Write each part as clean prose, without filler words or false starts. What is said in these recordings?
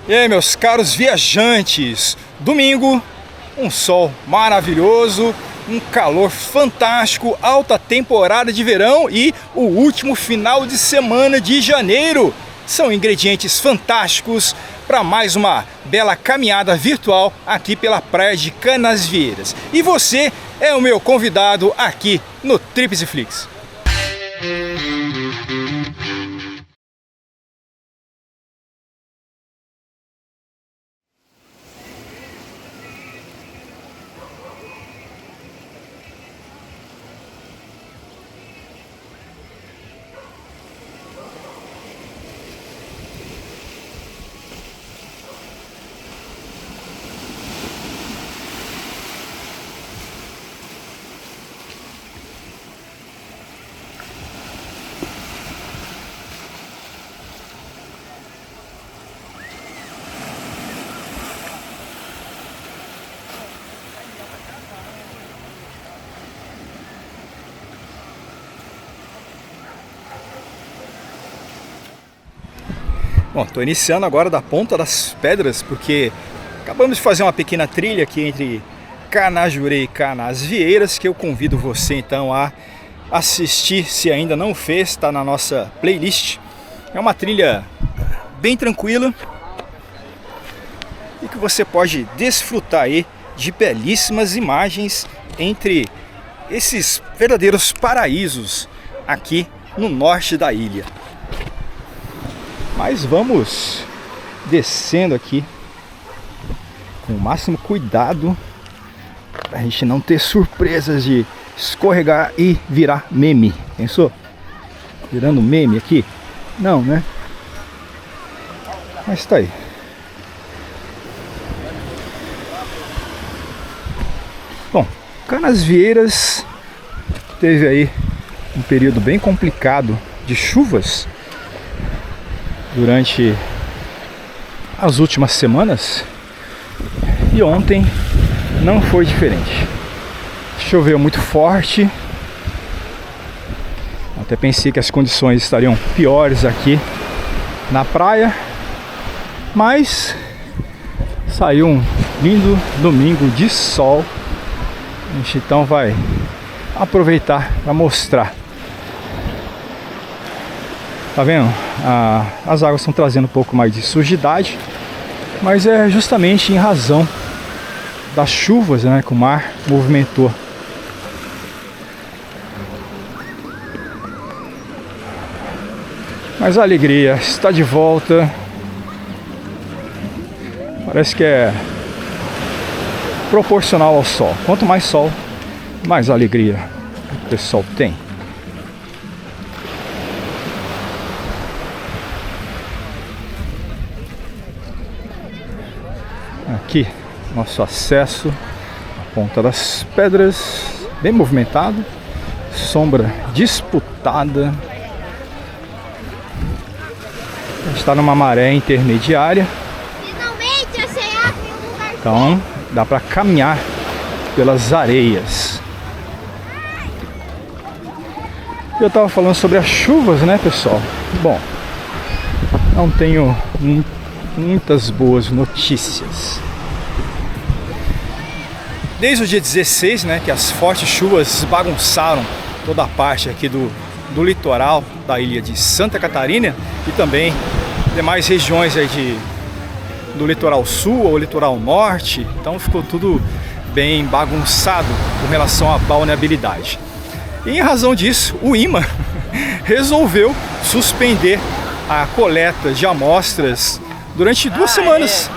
E aí, meus caros viajantes, domingo, um sol maravilhoso, um calor fantástico, alta temporada de verão e o último final de semana de janeiro. São ingredientes fantásticos para mais uma bela caminhada virtual aqui pela praia de Canasvieiras. E você é o meu convidado aqui no Trips e Flix. Bom, estou iniciando agora da Ponta das Pedras, porque acabamos de fazer uma pequena trilha aqui entre Canajurei e Canasvieiras, que eu convido você então a assistir, se ainda não fez, está na nossa playlist. É uma trilha bem tranquila e que você pode desfrutar aí de belíssimas imagens entre esses verdadeiros paraísos aqui no norte da ilha. Mas vamos descendo aqui com o máximo cuidado para a gente não ter surpresas de escorregar e virar meme. Pensou? Virando meme aqui? Não, né? Mas tá aí. Bom, Canasvieiras teve aí um período bem complicado de chuvas durante as últimas semanas e ontem não foi diferente. Choveu muito forte, até pensei que as condições estariam piores aqui na praia, mas saiu um lindo domingo de sol. A gente então vai aproveitar para mostrar. Tá vendo? As águas estão trazendo um pouco mais de sujidade, mas é justamente em razão das chuvas, né, que o mar movimentou. Mas a alegria está de volta. Parece que é proporcional ao sol. Quanto mais sol, mais alegria o pessoal tem. Aqui, nosso acesso à Ponta das Pedras, bem movimentado, sombra disputada. A gente está numa maré intermediária, então dá para caminhar pelas areias. Eu estava falando sobre as chuvas, né, pessoal? Bom, não tenho muitas boas notícias. Desde o dia 16, né, que as fortes chuvas bagunçaram toda a parte aqui do litoral da ilha de Santa Catarina e também demais regiões aí do litoral sul ou litoral norte, então ficou tudo bem bagunçado com relação à balneabilidade. E em razão disso, o IMA resolveu suspender a coleta de amostras durante 2 semanas,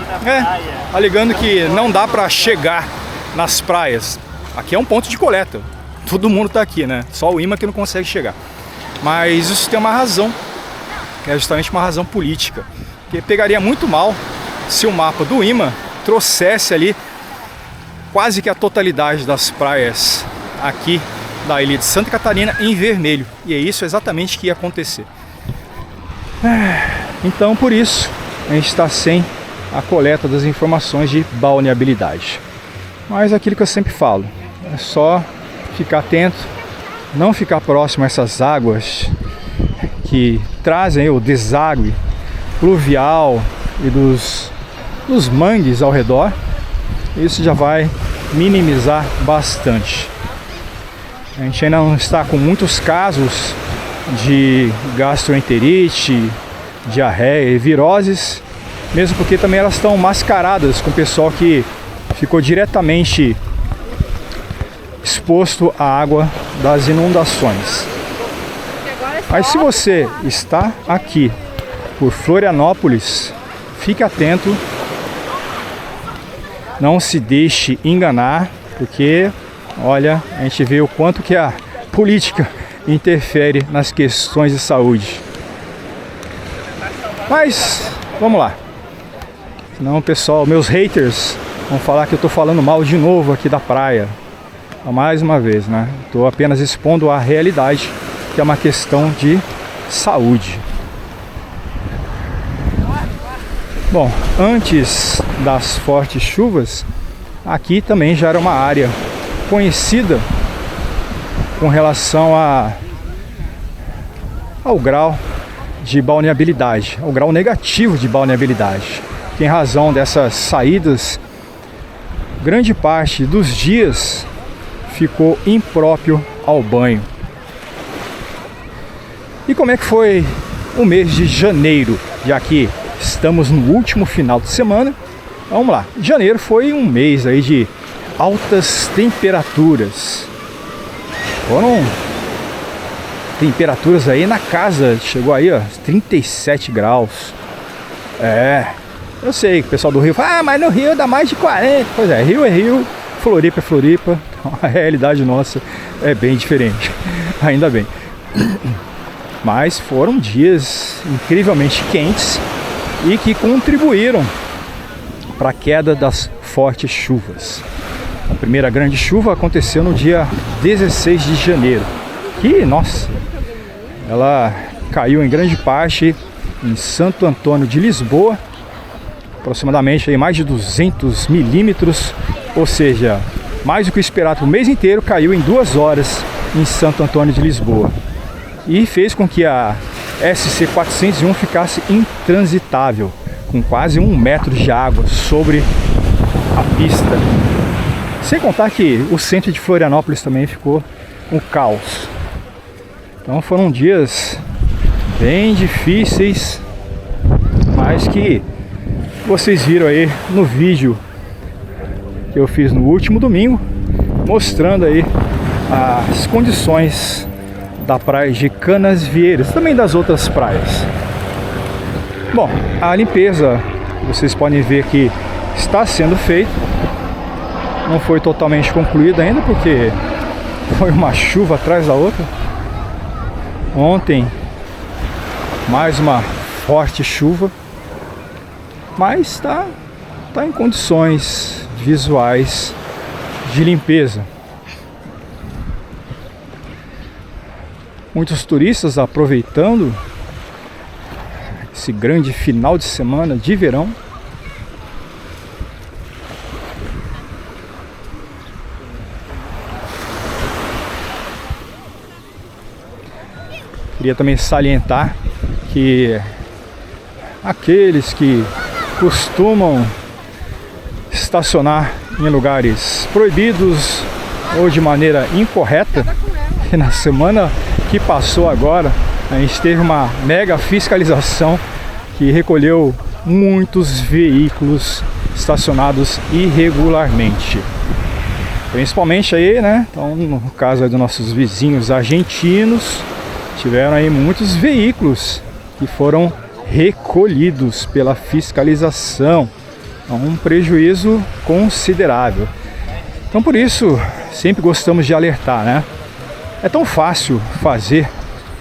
alegando que não dá para chegar nas praias. Aqui é um ponto de coleta, todo mundo está aqui, né? Só o IMA que não consegue chegar. Mas isso tem uma razão, que é justamente uma razão política, que pegaria muito mal se o mapa do IMA trouxesse ali quase que a totalidade das praias aqui da ilha de Santa Catarina em vermelho, e é isso exatamente que ia acontecer. Então, por isso, a gente está sem a coleta das informações de balneabilidade. Mas aquilo que eu sempre falo, é só ficar atento, não ficar próximo a essas águas que trazem o deságue pluvial e dos dos mangues ao redor. Isso já vai minimizar bastante. A gente ainda não está com muitos casos de gastroenterite, diarreia e viroses, mesmo porque também elas estão mascaradas com o pessoal que ficou diretamente exposto à água das inundações. Mas se você está aqui por Florianópolis, fique atento, não se deixe enganar, porque olha, a gente vê o quanto que a política interfere nas questões de saúde. Mas vamos lá, senão pessoal, meus haters vão falar que eu estou falando mal de novo aqui da praia. Mais uma vez, né? Estou apenas expondo a realidade, que é uma questão de saúde. Bom, antes das fortes chuvas, aqui também já era uma área conhecida com relação ao grau de balneabilidade, ao grau negativo de balneabilidade. Em razão dessas saídas, grande parte dos dias ficou impróprio ao banho. E como é que foi o mês de janeiro, já que estamos no último final de semana? Vamos lá. Janeiro foi um mês aí de altas temperaturas. Foram temperaturas aí na casa, chegou aí, ó, 37 graus. Eu sei que o pessoal do Rio fala, mas no Rio dá mais de 40. Pois é, Rio é Rio, Floripa é Floripa. Então a realidade nossa é bem diferente. Ainda bem. Mas foram dias incrivelmente quentes e que contribuíram para a queda das fortes chuvas. A primeira grande chuva aconteceu no dia 16 de janeiro. Que, nossa, ela caiu em grande parte em Santo Antônio de Lisboa, aproximadamente aí mais de 200 milímetros, ou seja, mais do que o esperado o mês inteiro, caiu em 2 horas em Santo Antônio de Lisboa. E fez com que a SC401 ficasse intransitável, com quase 1 metro de água sobre a pista. Sem contar que o centro de Florianópolis também ficou um caos. Então foram dias bem difíceis, mas que vocês viram aí no vídeo que eu fiz no último domingo, mostrando aí as condições da praia de Canasvieiras, também das outras praias. Bom, a limpeza, vocês podem ver que está sendo feita. Não foi totalmente concluída ainda, porque foi uma chuva atrás da outra. Ontem, mais uma forte chuva, mas está em condições visuais de limpeza. Muitos turistas aproveitando esse grande final de semana de verão. Queria também salientar que aqueles que costumam estacionar em lugares proibidos ou de maneira incorreta, e na semana que passou agora, a gente teve uma mega fiscalização que recolheu muitos veículos estacionados irregularmente. Principalmente aí, né? Então, no caso aí dos nossos vizinhos argentinos, tiveram aí muitos veículos que foram recolhidos pela fiscalização. Então, um prejuízo considerável. Então, por isso, sempre gostamos de alertar, né? É tão fácil fazer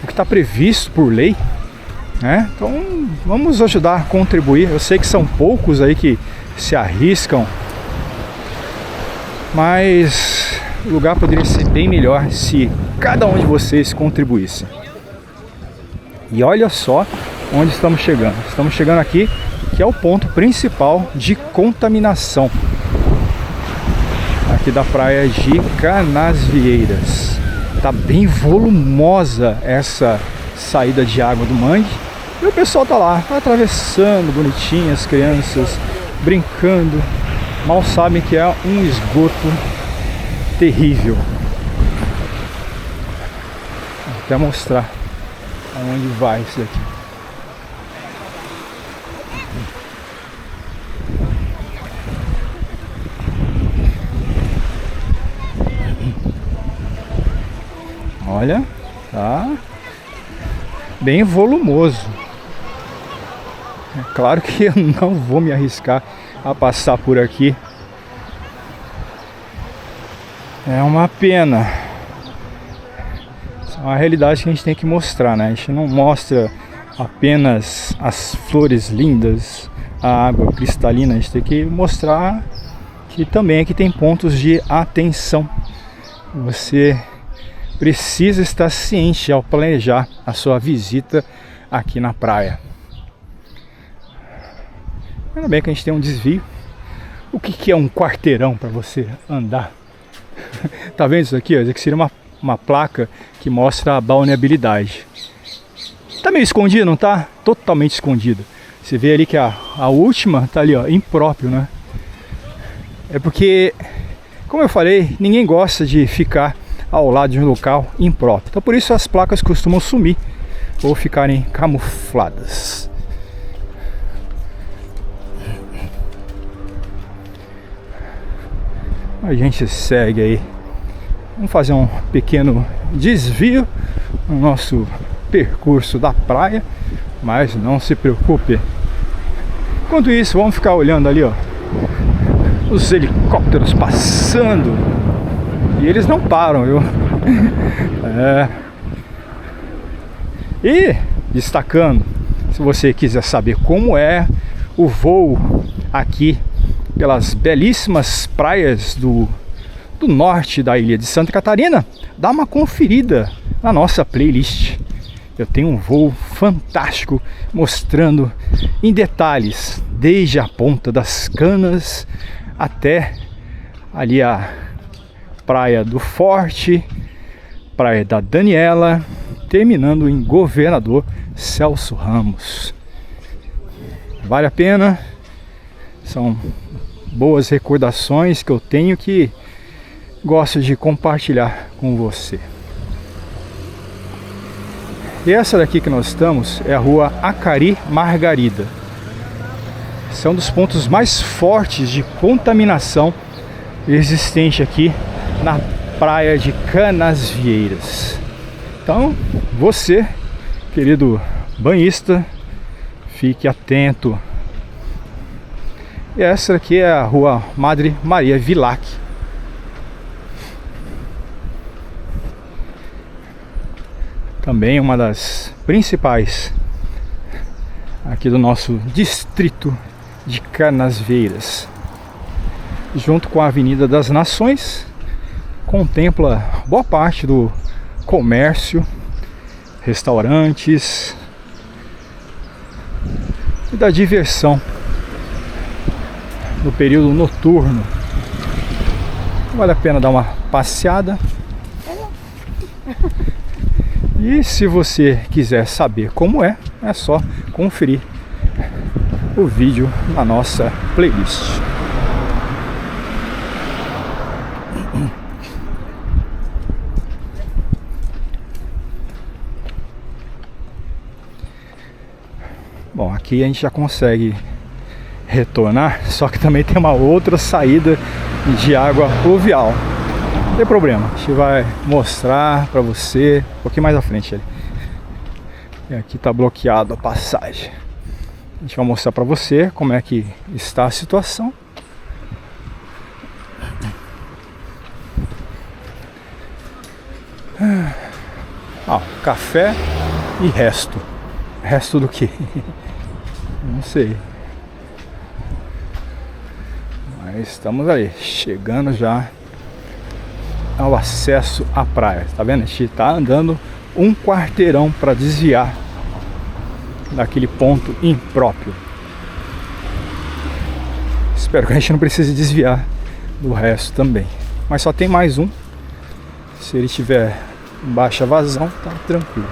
o que está previsto por lei, né? Então vamos ajudar a contribuir. Eu sei que são poucos aí que se arriscam, mas o lugar poderia ser bem melhor se cada um de vocês contribuísse. E olha só onde estamos chegando. Estamos chegando aqui, que é o ponto principal de contaminação aqui da praia de Canasvieiras. Tá bem volumosa essa saída de água do mangue. E o pessoal tá lá, tá atravessando bonitinho, as crianças brincando, mal sabem que é um esgoto terrível. Vou até mostrar aonde vai isso daqui. Olha, tá bem volumoso. É claro que eu não vou me arriscar a passar por aqui. É uma pena. É uma realidade que a gente tem que mostrar, né? A gente não mostra apenas as flores lindas, a água cristalina. A gente tem que mostrar que também aqui tem pontos de atenção. Você precisa estar ciente ao planejar a sua visita aqui na praia. Ainda bem que a gente tem um desvio. O que é um quarteirão para você andar? Tá vendo isso aqui? Isso aqui seria uma placa que mostra a balneabilidade. Tá meio escondido, não tá? Totalmente escondido. Você vê ali que a última tá ali, ó, impróprio, né? É porque, como eu falei, ninguém gosta de ficar ao lado de um local impróprio. Então por isso as placas costumam sumir ou ficarem camufladas. A gente segue aí. Vamos fazer um pequeno desvio no nosso percurso da praia, mas não se preocupe. Enquanto isso, vamos ficar olhando ali, ó, os helicópteros passando. E eles não param, viu? E destacando, se você quiser saber como é o voo aqui pelas belíssimas praias do norte da ilha de Santa Catarina, dá uma conferida na nossa playlist. Eu tenho um voo fantástico mostrando em detalhes, desde a Ponta das Canas até ali a Praia do Forte, Praia da Daniela, terminando em Governador Celso Ramos. Vale a pena, são boas recordações que eu tenho que gosto de compartilhar com você. E essa daqui que nós estamos é a rua Acari Margarida. Esse é um dos pontos mais fortes de contaminação existente aqui na praia de Canasvieiras. Então, você, querido banhista, fique atento. E essa aqui é a rua Madre Maria Vilac. Também uma das principais aqui do nosso distrito de Canasvieiras. Junto com a Avenida das Nações, contempla boa parte do comércio, restaurantes e da diversão no período noturno. Vale a pena dar uma passeada. E se você quiser saber como é só conferir o vídeo na nossa playlist. Bom, aqui a gente já consegue retornar, só que também tem uma outra saída de água pluvial. Não tem problema, a gente vai mostrar pra você um pouquinho mais à frente ali. E aqui tá bloqueado a passagem. A gente vai mostrar pra você como é que está a situação. Café e resto. Resto do que? Não sei. Mas estamos aí, chegando já ao acesso à praia. Tá vendo? A gente tá andando um quarteirão para desviar daquele ponto impróprio. Espero que a gente não precise desviar do resto também. Mas só tem mais um. Se ele tiver baixa vazão, tá tranquilo.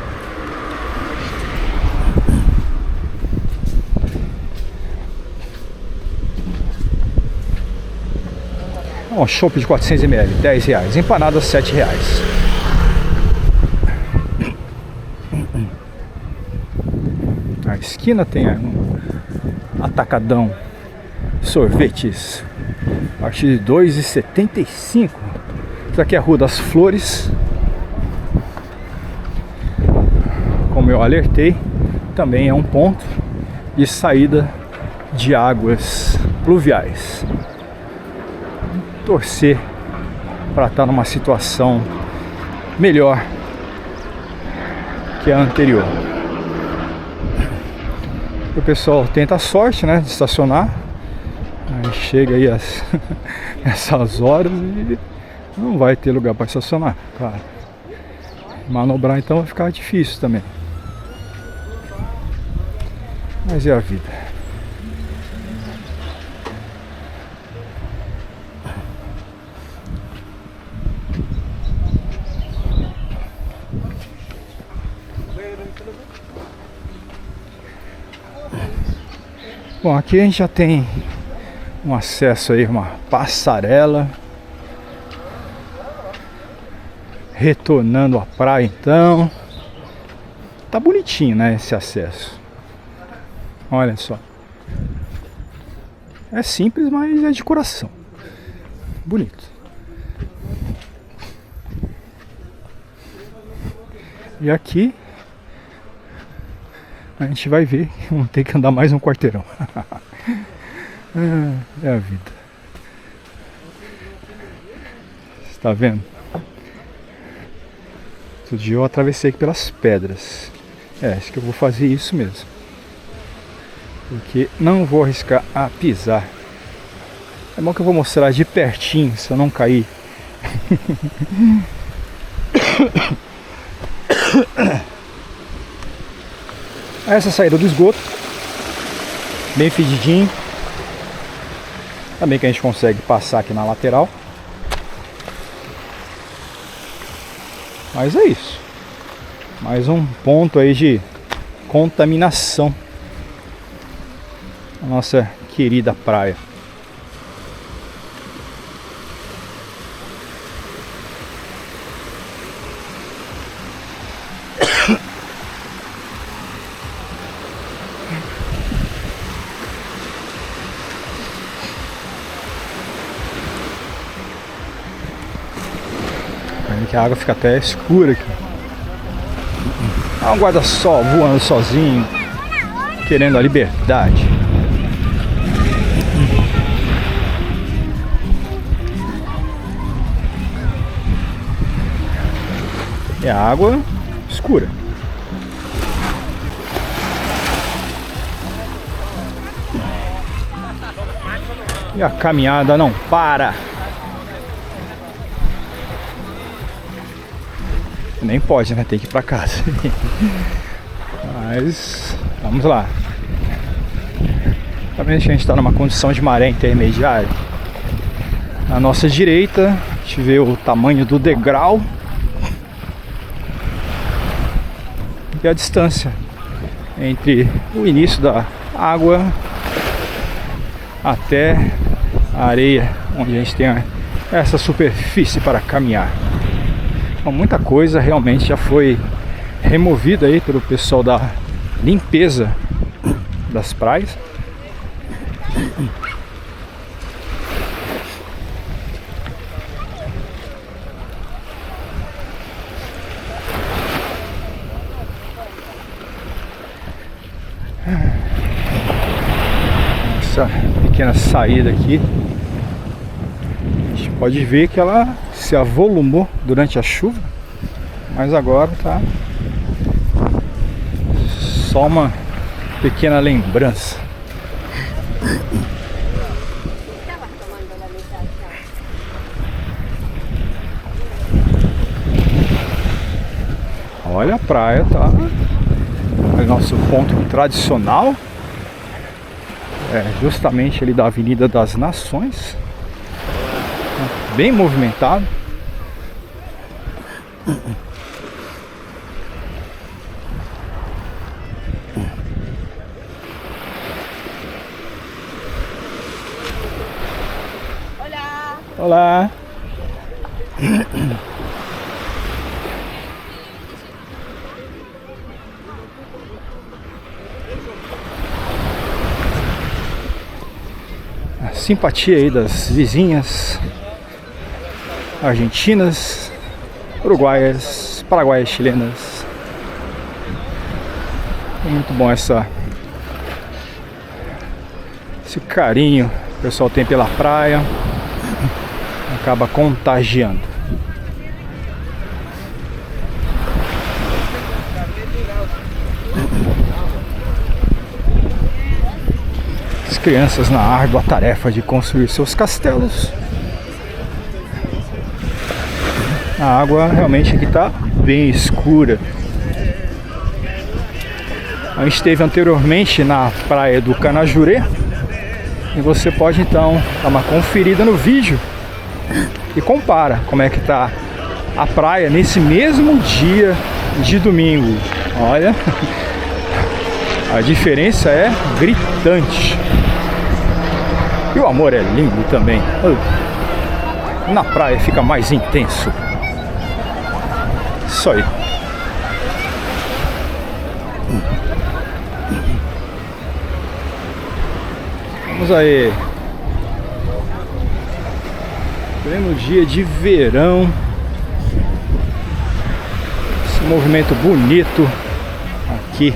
Ó, chopp de 400 ml, R$10. Empanadas, R$7. Na esquina tem um atacadão, sorvetes, a partir de R$2,75. Isso aqui é a Rua das Flores. Como eu alertei, também é um ponto de saída de águas pluviais. Torcer para estar numa situação melhor que a anterior. O pessoal tenta a sorte, né, de estacionar. Aí chega aí essas horas e não vai ter lugar para estacionar, claro. Manobrar então vai ficar difícil também. Mas é a vida. Bom, aqui a gente já tem um acesso aí, uma passarela retornando à praia. Então tá bonitinho, né, esse acesso. Olha só, é simples, mas é de coração, bonito. E aqui a gente vai ver que vamos ter que andar mais um quarteirão. É a vida. Você tá vendo? Outro dia eu atravessei aqui pelas pedras. Acho que eu vou fazer isso mesmo, porque não vou arriscar a pisar. É bom que eu vou mostrar de pertinho, se eu não cair. Essa saída do esgoto, bem fedidinho. Também que a gente consegue passar aqui na lateral. Mas é isso. Mais um ponto aí de contaminação na nossa querida praia. Que a água fica até escura aqui. Há um guarda-sol voando sozinho, querendo a liberdade. E a água escura. E a caminhada não para. Nem pode, né? Tem que ir pra casa. Mas vamos lá. Tá vendo que a gente tá numa condição de maré intermediária? À nossa direita, a gente vê o tamanho do degrau e a distância entre o início da água até a areia, onde a gente tem essa superfície para caminhar. Então, muita coisa realmente já foi removida aí pelo pessoal da limpeza das praias. Essa pequena saída aqui, a gente pode ver que ela se avolumou durante a chuva, mas agora tá só uma pequena lembrança. Olha, a praia tá é nosso ponto tradicional, justamente ali da Avenida das Nações, bem movimentado. Hola. Olá. A simpatia aí das vizinhas argentinas, uruguaias, paraguaias, chilenas. É muito bom esse carinho que o pessoal tem pela praia. Acaba contagiando. As crianças na árdua tarefa de construir seus castelos. A água realmente aqui está bem escura. A gente esteve anteriormente na praia do Canajurê. E você pode então dar uma conferida no vídeo e compara como é que tá a praia nesse mesmo dia de domingo. Olha, a diferença é gritante. E o amor é lindo também. Na praia fica mais intenso. Isso aí. Vamos aí. Pleno dia de verão. Esse movimento bonito aqui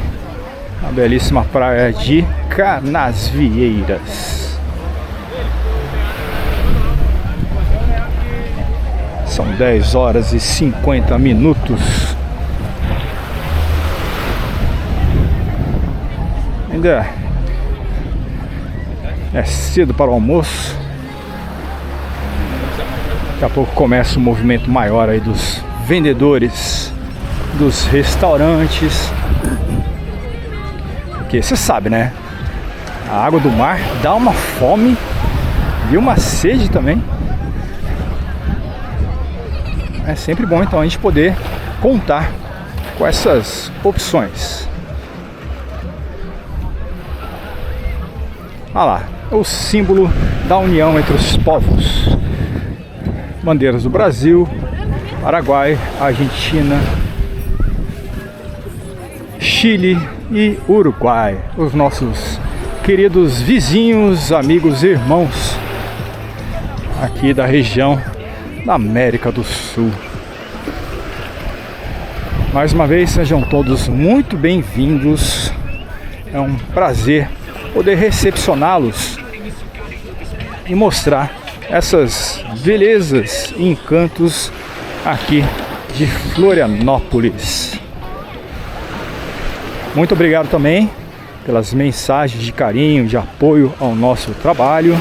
na belíssima praia de Canasvieiras. São 10 horas e 50 minutos. Ainda é cedo para o almoço. Daqui a pouco começa um movimento maior aí dos vendedores, dos restaurantes. Porque você sabe, né? A água do mar dá uma fome e uma sede também. É sempre bom então a gente poder contar com essas opções. Olha lá, o símbolo da união entre os povos. Bandeiras do Brasil, Paraguai, Argentina, Chile e Uruguai. Os nossos queridos vizinhos, amigos e irmãos aqui da região da América do Sul. Mais uma vez, sejam todos muito bem-vindos. É um prazer poder recepcioná-los e mostrar essas belezas e encantos aqui de Florianópolis. Muito obrigado também pelas mensagens de carinho, de apoio ao nosso trabalho.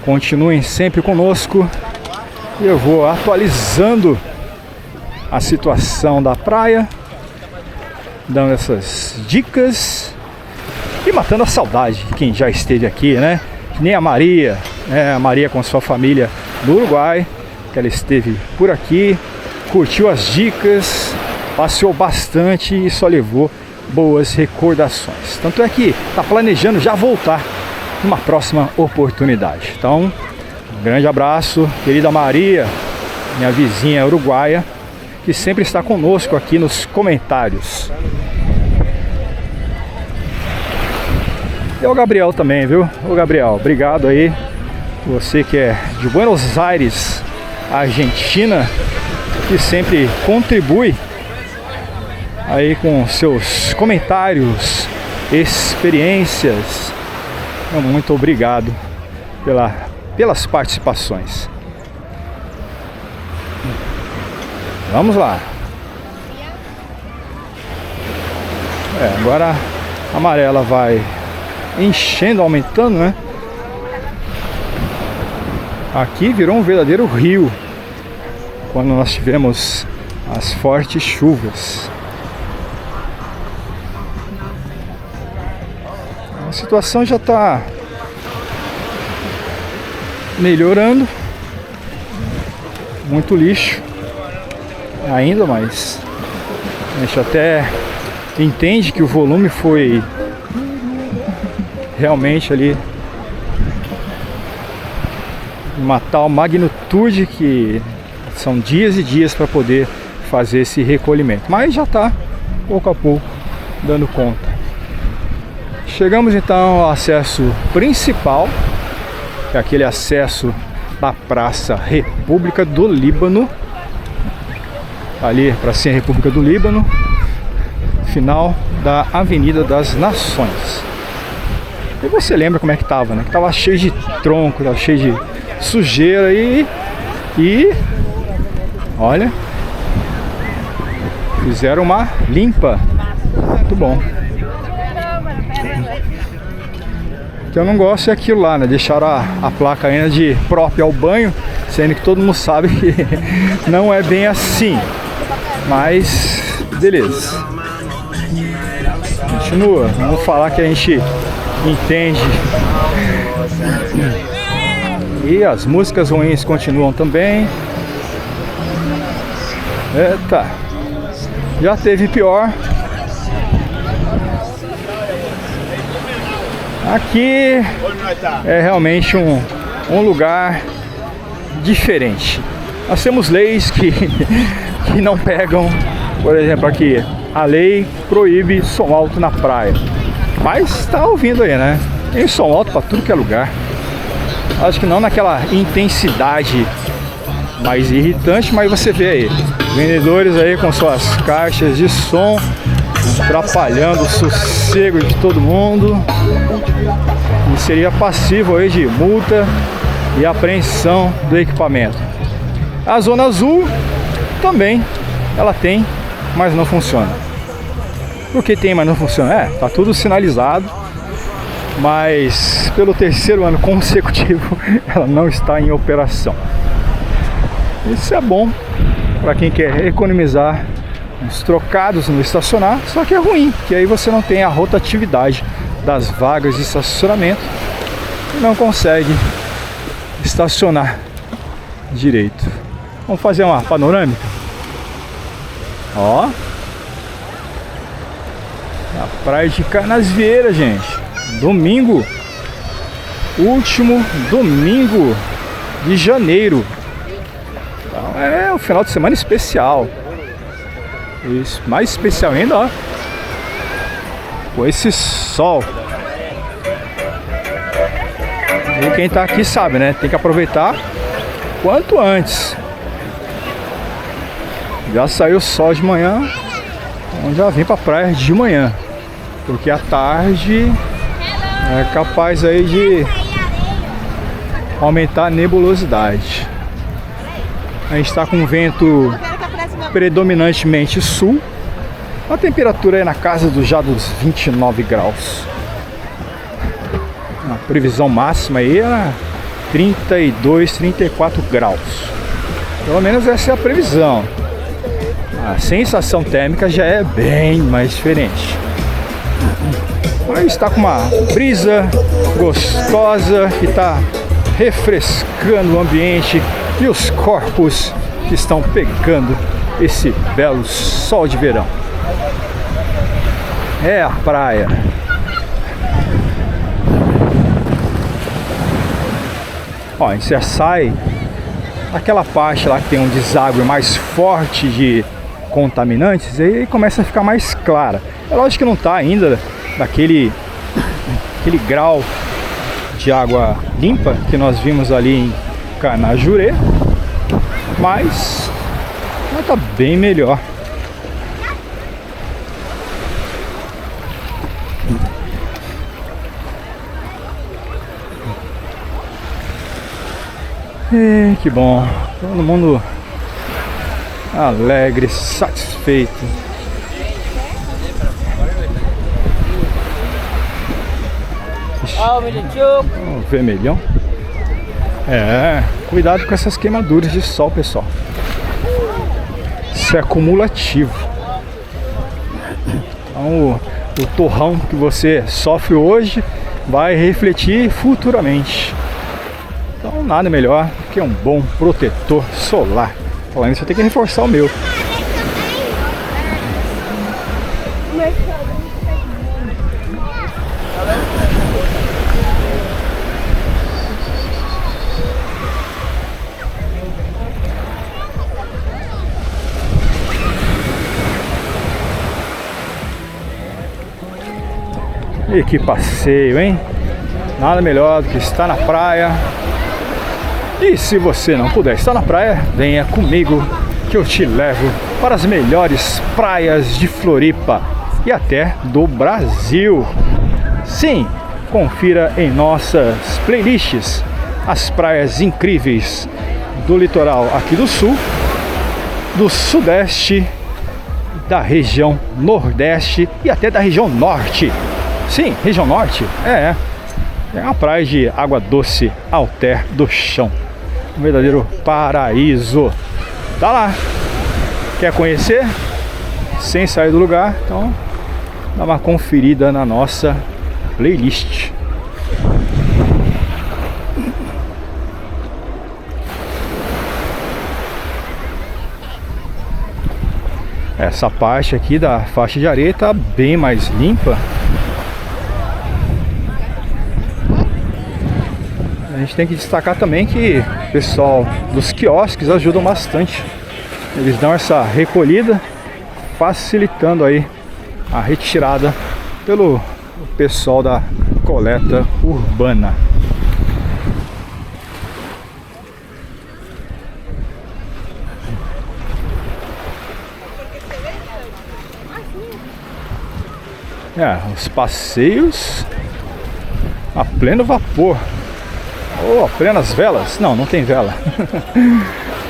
Continuem sempre conosco e eu vou atualizando a situação da praia, dando essas dicas e matando a saudade de quem já esteve aqui, né? Nem a Maria, a Maria com sua família do Uruguai, que ela esteve por aqui, curtiu as dicas, passeou bastante e só levou boas recordações. Tanto é que está planejando já voltar numa próxima oportunidade. Então, um grande abraço, querida Maria, minha vizinha uruguaia, que sempre está conosco aqui nos comentários. E o Gabriel também, viu? Ô Gabriel, obrigado aí. Você que é de Buenos Aires, Argentina, que sempre contribui aí com seus comentários, experiências. Muito obrigado pelas participações. Vamos lá. Agora a amarela vai enchendo, aumentando, né? Aqui virou um verdadeiro rio quando nós tivemos as fortes chuvas. A situação já está melhorando. Muito lixo ainda, mas a gente até entende que o volume foi realmente ali uma tal magnitude que são dias e dias para poder fazer esse recolhimento, mas já está pouco a pouco dando conta. Chegamos então ao acesso principal, que é aquele acesso da Praça República do Líbano, ali Praça República do Líbano, final da Avenida das Nações. E você lembra como é que tava, né? Que tava cheio de tronco, tava cheio de sujeira e olha, fizeram uma limpa. Muito bom. O que eu não gosto é aquilo lá, né? Deixaram a placa ainda de próprio ao banho, sendo que todo mundo sabe que não é bem assim. Mas beleza. Continua. Vamos falar que a gente entende. E as músicas ruins continuam também. Eita, já teve pior. Aqui é realmente um lugar diferente. Nós temos leis que não pegam. Por exemplo, aqui a lei proíbe som alto na praia, mas tá ouvindo aí, né? Tem som alto para tudo que é lugar. Acho que não naquela intensidade mais irritante, mas você vê aí vendedores aí com suas caixas de som atrapalhando o sossego de todo mundo, e seria passivo aí de multa e apreensão do equipamento. A zona azul também ela tem, mas não funciona. Por que tem, mas não funciona? Tá tudo sinalizado, mas pelo terceiro ano consecutivo ela não está em operação. Isso é bom para quem quer economizar uns trocados no estacionar, só que é ruim, porque aí você não tem a rotatividade das vagas de estacionamento e não consegue estacionar direito. Vamos fazer uma panorâmica. Ó, a praia de Canasvieiras, gente. Domingo, último domingo de janeiro. Então é um final de semana especial. Isso, mais especial ainda, ó, com esse sol. E quem tá aqui sabe, né? Tem que aproveitar quanto antes. Já saiu o sol de manhã, então já vim pra praia de manhã, porque à tarde é capaz aí de aumentar a nebulosidade. A gente está com vento predominantemente sul, a temperatura é na casa dos 29 graus. A previsão máxima aí é 32, 34 graus. Pelo menos essa é a previsão. A sensação térmica já é bem mais diferente. Mas está com uma brisa gostosa que está refrescando o ambiente e os corpos que estão pegando esse belo sol de verão. É a praia. Ó, a gente já sai aquela parte lá que tem um deságue mais forte de contaminantes, aí começa a ficar mais clara. É lógico que não está ainda daquele grau de água limpa que nós vimos ali em Canajurê, mas está bem melhor. Que bom, todo mundo alegre, satisfeito. O vermelhão. Cuidado com essas queimaduras de sol, pessoal. Isso é acumulativo. Então, o torrão que você sofre hoje vai refletir futuramente. Então nada melhor que um bom protetor solar. Falando isso, eu tenho que reforçar o meu. E que passeio, hein? Nada melhor do que estar na praia. E se você não puder estar na praia, venha comigo que eu te levo para as melhores praias de Floripa e até do Brasil. Sim, confira em nossas playlists as praias incríveis do litoral aqui do sul, do sudeste, da região nordeste e até da região norte. Sim, região norte é uma praia de água doce ao pé do chão. Um verdadeiro paraíso. Tá lá. Quer conhecer? Sem sair do lugar? Então dá uma conferida na nossa playlist. Essa parte aqui da faixa de areia tá bem mais limpa. A gente tem que destacar também que o pessoal dos quiosques ajudam bastante. Eles dão essa recolhida, facilitando aí a retirada pelo pessoal da coleta urbana. Os passeios a pleno vapor. Ou a plenas velas. Não, não tem vela.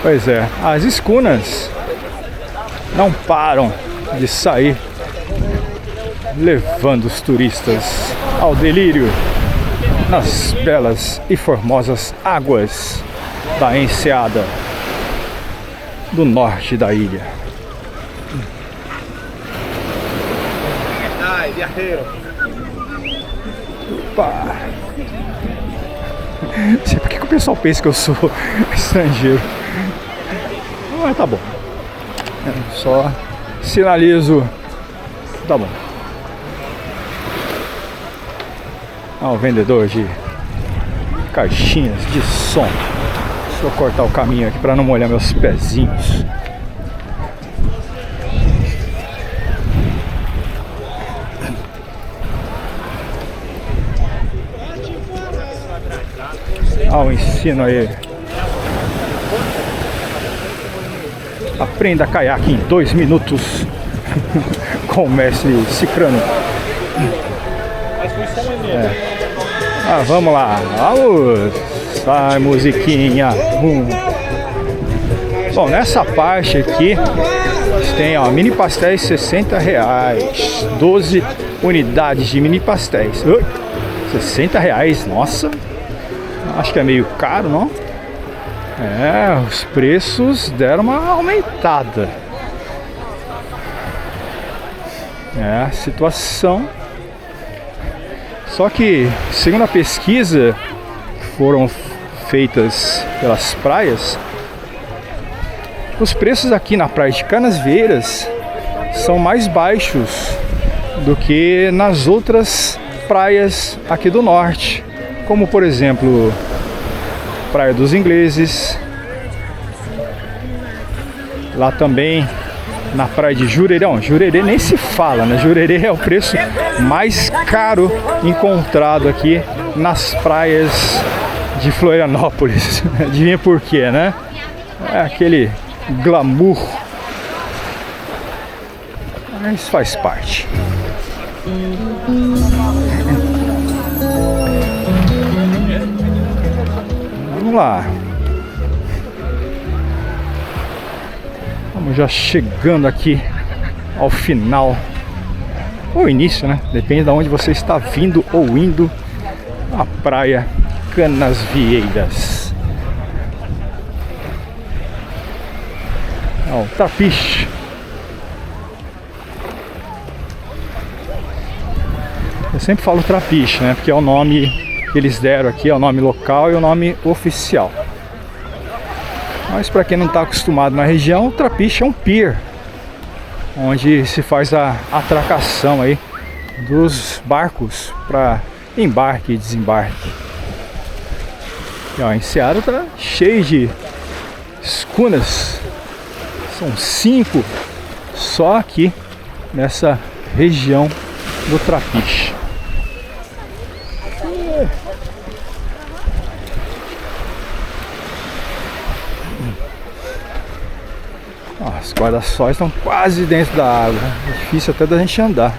Pois é, as escunas não param de sair, levando os turistas ao delírio nas belas e formosas águas da enseada do norte da ilha. Opa! Não sei por que o pessoal pensa que eu sou estrangeiro. Mas tá bom. Só sinalizo. Tá bom. O vendedor de caixinhas de som. Deixa eu cortar o caminho aqui para não molhar meus pezinhos. O ensino aí. Aprenda caiaque em 2 minutos com o mestre Cicrano. Vamos lá. Vamos. Sai, musiquinha. Bom, nessa parte aqui tem mini pastéis R$60. 12 unidades de mini pastéis. R$60, nossa. Acho que é meio caro, não? Os preços deram uma aumentada. A situação. Só que, segundo a pesquisa que foram feitas pelas praias, os preços aqui na praia de Canasvieiras são mais baixos do que nas outras praias aqui do norte. Como, por exemplo, Praia dos Ingleses. Lá também na praia de Jurerê. Jurerê nem se fala, né? Jurerê é o preço mais caro encontrado aqui nas praias de Florianópolis. Adivinha por quê, né? É aquele glamour. Mas faz parte. Vamos lá. Vamos já chegando aqui ao final. Ou início, né? Depende de onde você está vindo ou indo. A praia Canasvieiras. O Trapiche. Eu sempre falo Trapiche, né? Porque é o nome que eles deram aqui, é o nome local e o nome oficial. Mas para quem não está acostumado na região, o Trapiche é um pier, onde se faz a atracação aí dos barcos para embarque e desembarque. E a enseada tá cheia de escunas. São 5 só aqui nessa região do Trapiche. As guarda-sóis estão quase dentro da água. É difícil até da gente andar.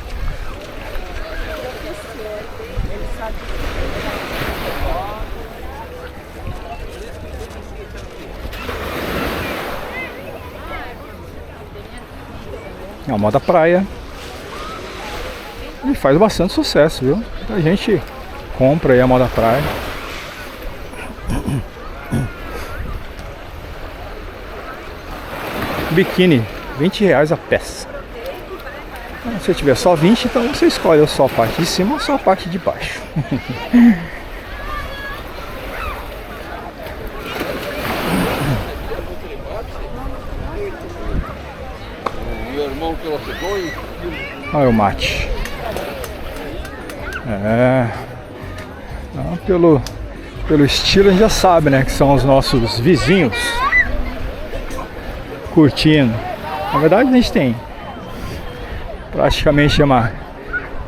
É uma moda praia. E faz bastante sucesso, viu? A gente compra aí a moda praia. Biquíni, R$20 a peça. Então, se tiver só 20, então você escolhe só a parte de cima ou só a parte de baixo. Olha o mate. Então, pelo estilo a gente já sabe, né? Que são os nossos vizinhos curtindo. Na verdade a gente tem praticamente uma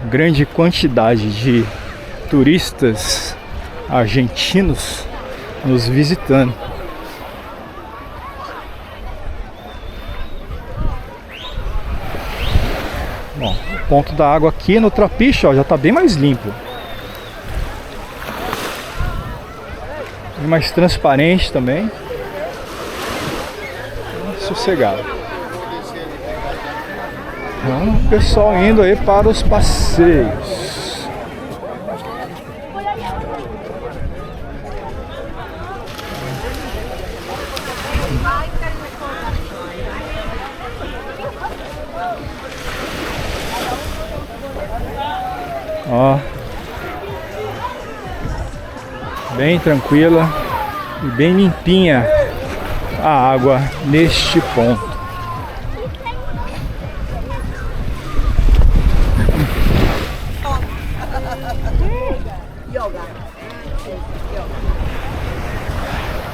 grande quantidade de turistas argentinos nos visitando. Bom, o ponto da água aqui no Trapiche, ó, já está bem mais limpo, bem mais transparente também, sossegado. Então, o pessoal indo aí para os passeios. Ó, bem tranquila e bem limpinha a água neste ponto.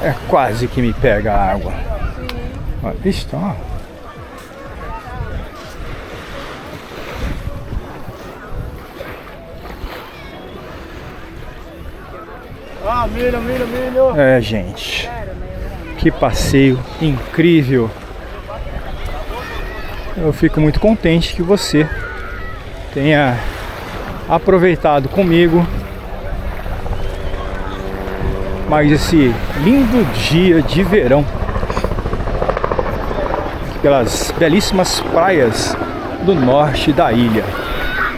É quase que me pega a água. Olha, está. Ah, milho, milho, milho. É, gente, que passeio incrível. Eu fico muito contente que você tenha aproveitado comigo mais esse lindo dia de verão pelas belíssimas praias do norte da ilha.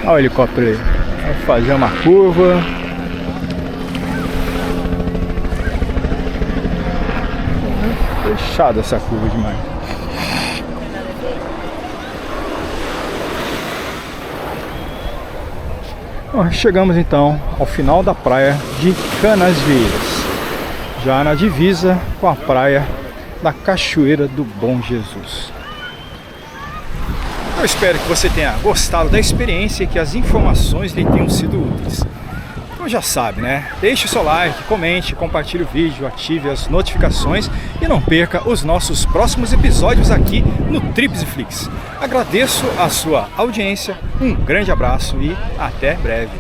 Olha o helicóptero aí. Vai fazer uma curva. Fechada essa curva demais. Bom, chegamos então ao final da praia de Canasvieiras, já na divisa com a praia da Cachoeira do Bom Jesus. Eu espero que você tenha gostado da experiência e que as informações lhe tenham sido úteis. Então já sabe, né? Deixe o seu like, comente, compartilhe o vídeo, ative as notificações e não perca os nossos próximos episódios aqui no Tripsflix. Agradeço a sua audiência, um grande abraço e até breve.